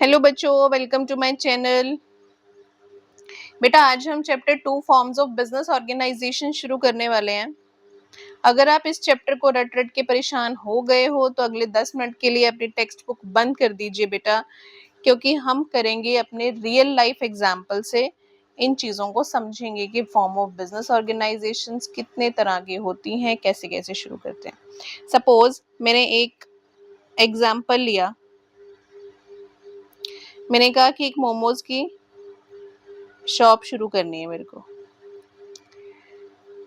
Hello बच्चों, welcome to my channel. बेटा आज हम chapter 2 forms of business organisation शुरू करने वाले हैं। अगर आप इस चैप्टर को रट रट के परेशान हो गए हो तो अगले 10 मिनट के लिए अपनी टेक्स्ट बुक बंद कर दीजिए बेटा, क्योंकि हम करेंगे अपने रियल लाइफ एग्जाम्पल से इन चीज़ों को समझेंगे कि फॉर्म ऑफ बिजनेस ऑर्गेनाइजेशंस कितने तरह की होती हैं, कैसे कैसे शुरू करते हैं। सपोज मैंने एक एग्जाम्पल लिया, मैंने कहा कि एक मोमोज की शॉप शुरू करनी है मेरे को।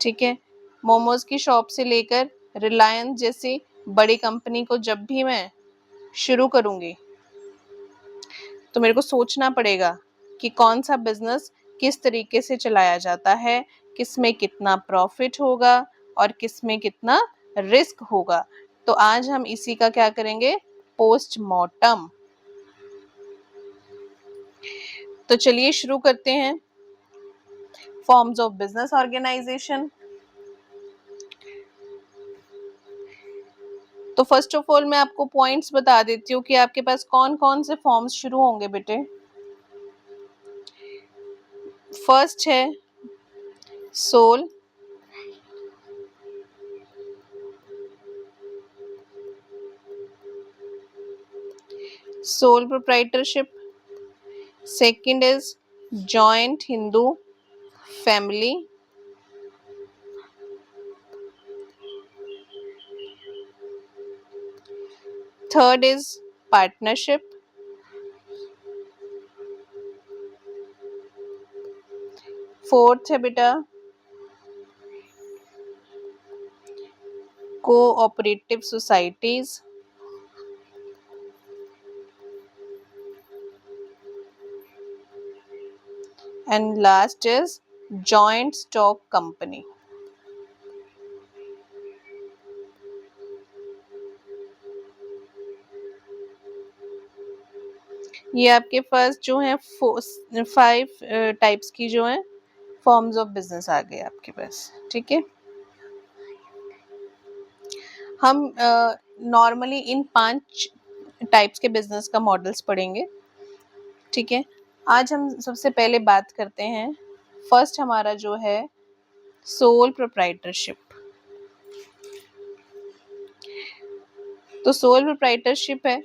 ठीक है, मोमोज की शॉप से लेकर रिलायंस जैसी बड़ी कंपनी को जब भी मैं शुरू करूंगी तो मेरे को सोचना पड़ेगा कि कौन सा बिजनेस किस तरीके से चलाया जाता है, किस में कितना प्रॉफिट होगा और किस में कितना रिस्क होगा। तो आज हम इसी का क्या करेंगे, पोस्टमार्टम। तो चलिए शुरू करते हैं। Forms of business organisation. तो फर्स्ट ऑफ ऑल मैं आपको पॉइंट्स बता देती हूँ कि आपके पास कौन कौन से फॉर्म्स शुरू होंगे बेटे। फर्स्ट है sole, sole proprietorship. Second is joint Hindu family. Third is partnership. Fourth है बेटा cooperative societies. And last is joint stock company. ये आपके पास जो है 5 टाइप्स की जो है फॉर्म्स ऑफ बिजनेस आ गए आपके पास। ठीक है, हम नॉर्मली इन 5 टाइप्स के बिजनेस का मॉडल्स पढ़ेंगे। ठीक है, आज हम सबसे पहले बात करते हैं, फर्स्ट हमारा जो है सोल प्रोप्राइटरशिप। तो सोल प्रोप्राइटरशिप है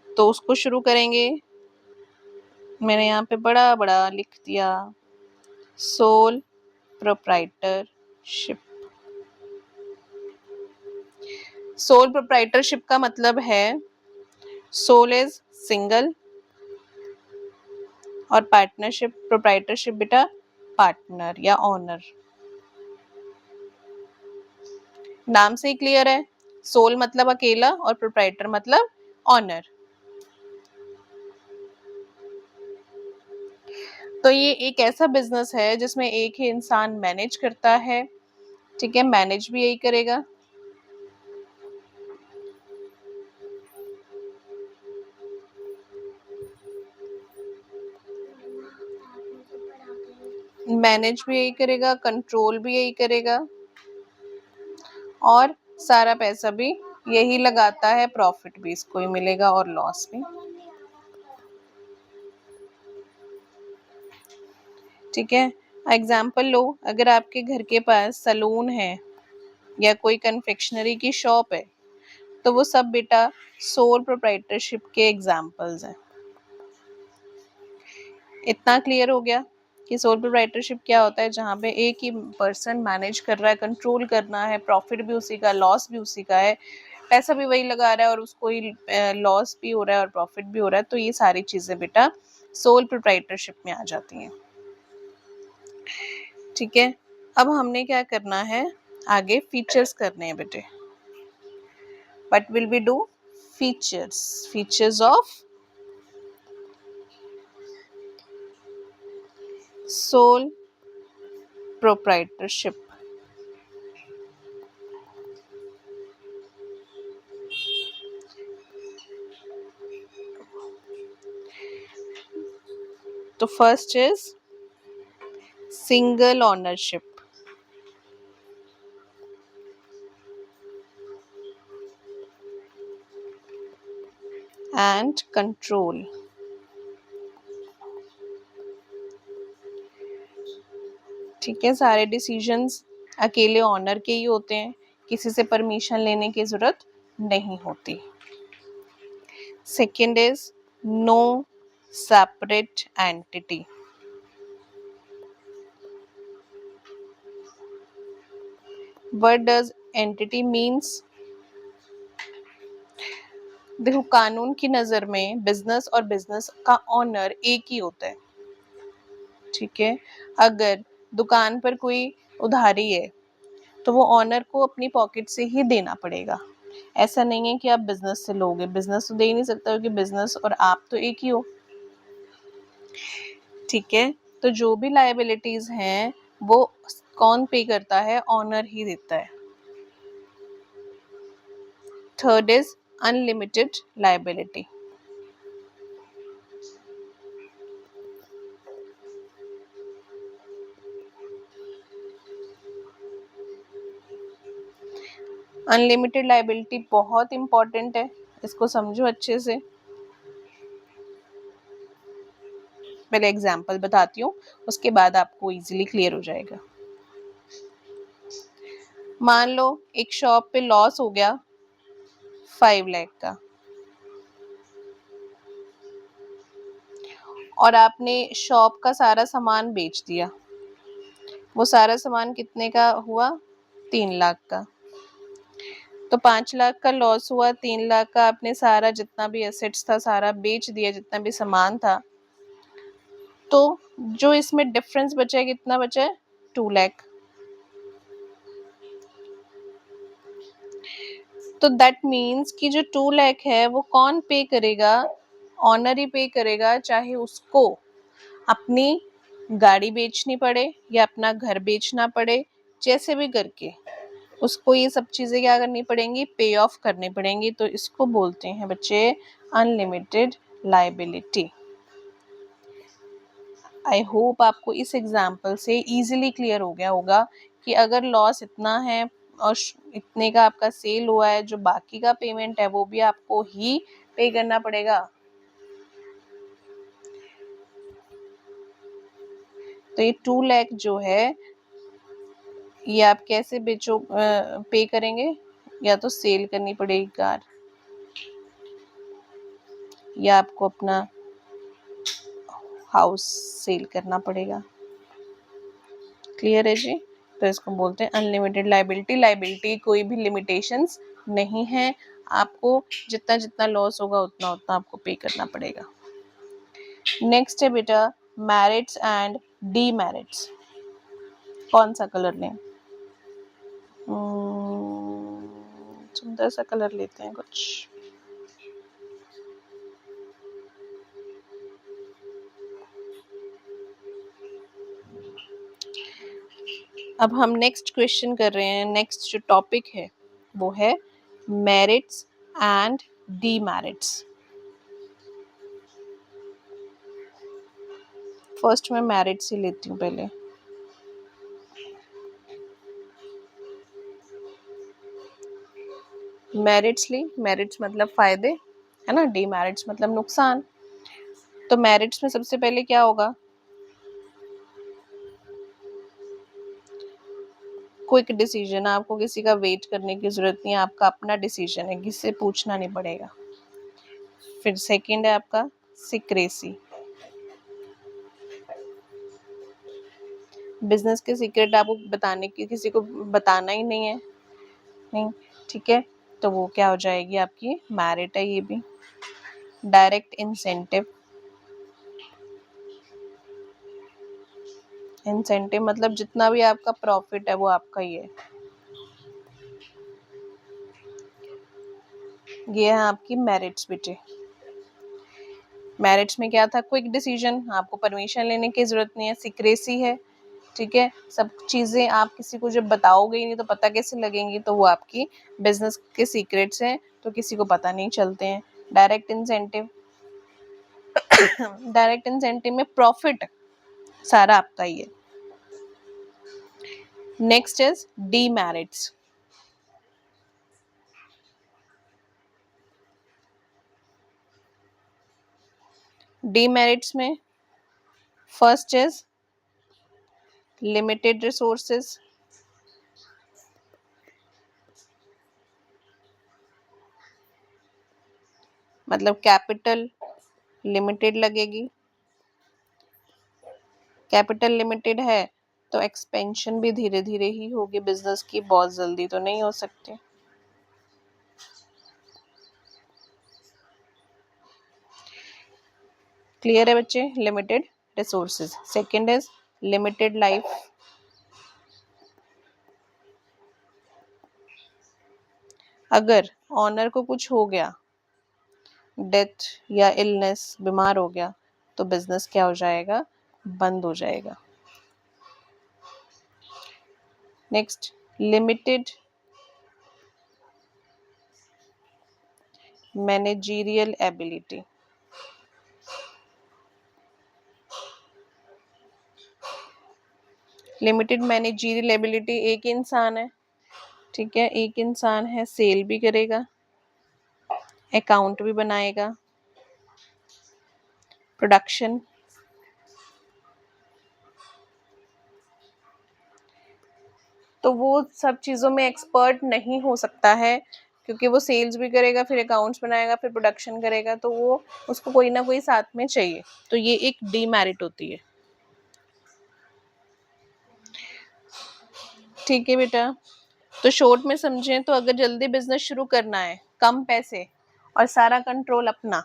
तो उसको शुरू करेंगे। मैंने यहाँ पे बड़ा बड़ा लिख दिया सोल प्रोप्राइटरशिप। सोल प्रोप्राइटरशिप का मतलब है सोल इज सिंगल और पार्टनरशिप, प्रोप्राइटरशिप बेटा पार्टनर या ओनर। नाम से ही क्लियर है, सोल मतलब अकेला और प्रोप्राइटर मतलब ओनर। तो ये एक ऐसा बिजनेस है जिसमें एक ही इंसान मैनेज करता है। ठीक है, मैनेज भी यही करेगा। मैनेज भी यही करेगा, कंट्रोल भी यही करेगा और सारा पैसा भी यही लगाता है, प्रॉफिट भी इसको ही मिलेगा और लॉस भी। ठीक है, एग्जाम्पल लो, अगर आपके घर के पास सलून है या कोई कन्फेक्शनरी की शॉप है तो वो सब बेटा सोल प्रोप्राइटरशिप के एग्जाम्पल्स हैं। इतना क्लियर हो गया कि सोल प्रोप्राइटरशिप क्या होता है, जहाँ पे एक ही पर्सन मैनेज कर रहा है, कंट्रोल करना है, प्रॉफिट भी उसी का, लॉस भी उसी का है, पैसा भी वही लगा रहा है और उसको ही लॉस भी हो रहा है और प्रॉफिट भी हो रहा है। तो ये सारी चीजें बेटा सोल प्रोप्राइटरशिप में आ जाती हैं। ठीक है, अब हमने क्या करना है, आगे फीचर्स करने हैं बेटे। But will be do features of sole proprietorship. तो first is single ownership. And control. ठीक है, सारे डिसीजंस अकेले ऑनर के ही होते हैं, किसी से परमिशन लेने की जरूरत नहीं होती। Second is no separate entity. What does entity means? देखो, कानून की नजर में बिजनेस और बिजनेस का ऑनर एक ही होता है। ठीक है, अगर दुकान पर कोई उधारी है तो वो ऑनर को अपनी पॉकेट से ही देना पड़ेगा। ऐसा नहीं है कि आप बिजनेस से लोगे, बिजनेस तो दे ही नहीं सकता क्योंकि बिजनेस और आप तो एक ही हो। ठीक है, तो जो भी लायबिलिटीज हैं वो कौन पे करता है? ऑनर ही देता है। Third is unlimited liability. Unlimited liability बहुत इंपॉर्टेंट है, इसको समझो अच्छे से। पहले एग्जाम्पल बताती हूँ, उसके बाद आपको इजीली क्लियर हो जाएगा। मान लो एक शॉप पे लॉस हो गया 5 लाख का, और आपने शॉप का सारा सामान बेच दिया। वो सारा सामान कितने का हुआ? 3 लाख का। तो 5 लाख का लॉस हुआ, 3 लाख का आपने सारा जितना भी एसेट्स था सारा बेच दिया, जितना भी सामान था। तो जो इसमें डिफरेंस बचा है, कितना बचा है? 2 लाख। तो दैट मीन्स कि जो 2 लाख है वो कौन पे करेगा? ऑनर ही पे करेगा, चाहे उसको अपनी गाड़ी बेचनी पड़े या अपना घर बेचना पड़े, जैसे भी करके उसको ये सब चीज़ें क्या करनी पड़ेंगी? पे ऑफ करनी पड़ेंगी। तो इसको बोलते हैं बच्चे अनलिमिटेड लायबिलिटी। आई होप आपको इस एग्जाम्पल से इजीली क्लियर हो गया होगा कि अगर लॉस इतना है और इतने का आपका सेल हुआ है, जो बाकी का पेमेंट है वो भी आपको ही पे करना पड़ेगा। तो ये 2 लाख जो है ये आप कैसे बेचो पे करेंगे? या तो सेल करनी पड़ेगी कार, या आपको अपना हाउस सेल करना पड़ेगा। क्लियर है जी? तो इसको बोलते हैं अनलिमिटेड लायबिलिटी। लायबिलिटी कोई भी लिमिटेशंस नहीं है, आपको जितना जितना लॉस होगा उतना उतना आपको पे करना पड़ेगा। नेक्स्ट है बेटा मैरिट्स एंड डीमेरिट्स। कौन सा कलर लें? सुंदर सा कलर लेते हैं कुछ। अब हम नेक्स्ट क्वेश्चन कर रहे हैं। नेक्स्ट जो टॉपिक है वो है मेरिट्स एंड डीमेरिट्स। फर्स्ट मैं मेरिट्स ही लेती हूँ पहले। मेरिट्स ली, मेरिट्स मतलब फायदे है ना, डीमेरिट्स मतलब नुकसान। तो मेरिट्स में सबसे पहले क्या होगा? क्विक डिसीजन, आपको किसी का वेट करने की जरूरत नहीं है, आपका अपना डिसीजन है, किसी से पूछना नहीं पड़ेगा। फिर सेकंड है आपका सीक्रेसी। बिजनेस के सीक्रेट आपको बताने की, किसी को बताना ही नहीं है, नहीं। ठीक है, तो वो क्या हो जाएगी? आपकी मेरिट है ये भी। Direct incentive. इंसेंटिव मतलब जितना भी आपका प्रॉफिट है वो आपका ही है। ये है आपकी मेरिट्स बेटे। मेरिट्स में क्या था? क्विक डिसीजन, आपको परमिशन लेने की जरूरत नहीं है। सीक्रेसी है, ठीक है, सब चीजें आप किसी को जब बताओगे ही नहीं तो पता कैसे लगेंगी? तो वो आपकी बिजनेस के सीक्रेट्स हैं, तो किसी को पता नहीं चलते हैं। डायरेक्ट इंसेंटिव, डायरेक्ट इंसेंटिव में प्रॉफिट सारा आपका ही है। Next is demerits. डीमेरिट्स में फर्स्ट इज लिमिटेड रिसोर्सेज, मतलब कैपिटल लिमिटेड लगेगी। कैपिटल लिमिटेड है तो एक्सपेंशन भी धीरे धीरे ही होगी बिजनेस की, बहुत जल्दी तो नहीं हो सकती। क्लियर है बच्चे? Limited resources. Second is limited life, अगर ऑनर को कुछ हो गया, डेथ या इलनेस, बीमार हो गया, तो बिजनेस क्या हो जाएगा? बंद हो जाएगा। Next limited managerial ability, limited managerial ability एक इंसान है, ठीक है, एक इंसान है, सेल भी करेगा, अकाउंट भी बनाएगा, प्रोडक्शन, तो वो सब चीज़ों में एक्सपर्ट नहीं हो सकता है, क्योंकि वो सेल्स भी करेगा, फिर अकाउंट्स बनाएगा, फिर प्रोडक्शन करेगा, तो वो उसको कोई ना कोई साथ में चाहिए, तो ये एक डीमेरिट होती है। ठीक है बेटा, तो शॉर्ट में समझें तो अगर जल्दी बिजनेस शुरू करना है, कम पैसे और सारा कंट्रोल अपना,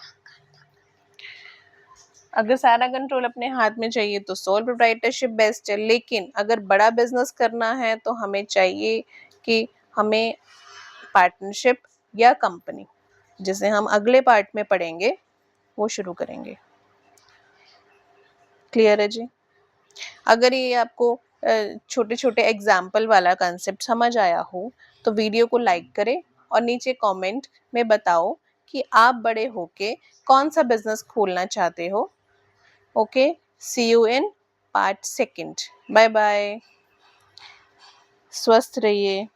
अगर सारा कंट्रोल अपने हाथ में चाहिए तो सोल प्रोप्राइटरशिप बेस्ट है, लेकिन अगर बड़ा बिजनेस करना है तो हमें चाहिए कि हमें पार्टनरशिप या कंपनी, जिसे हम अगले पार्ट में पढ़ेंगे, वो शुरू करेंगे। क्लियर है जी? अगर ये आपको छोटे छोटे एग्जाम्पल वाला कंसेप्ट समझ आया हो तो वीडियो को लाइक करें और नीचे कमेंट में बताओ कि आप बड़े होके कौन सा बिजनेस खोलना चाहते हो। Okay, see you in part second. Bye bye, स्वस्थ रहिए।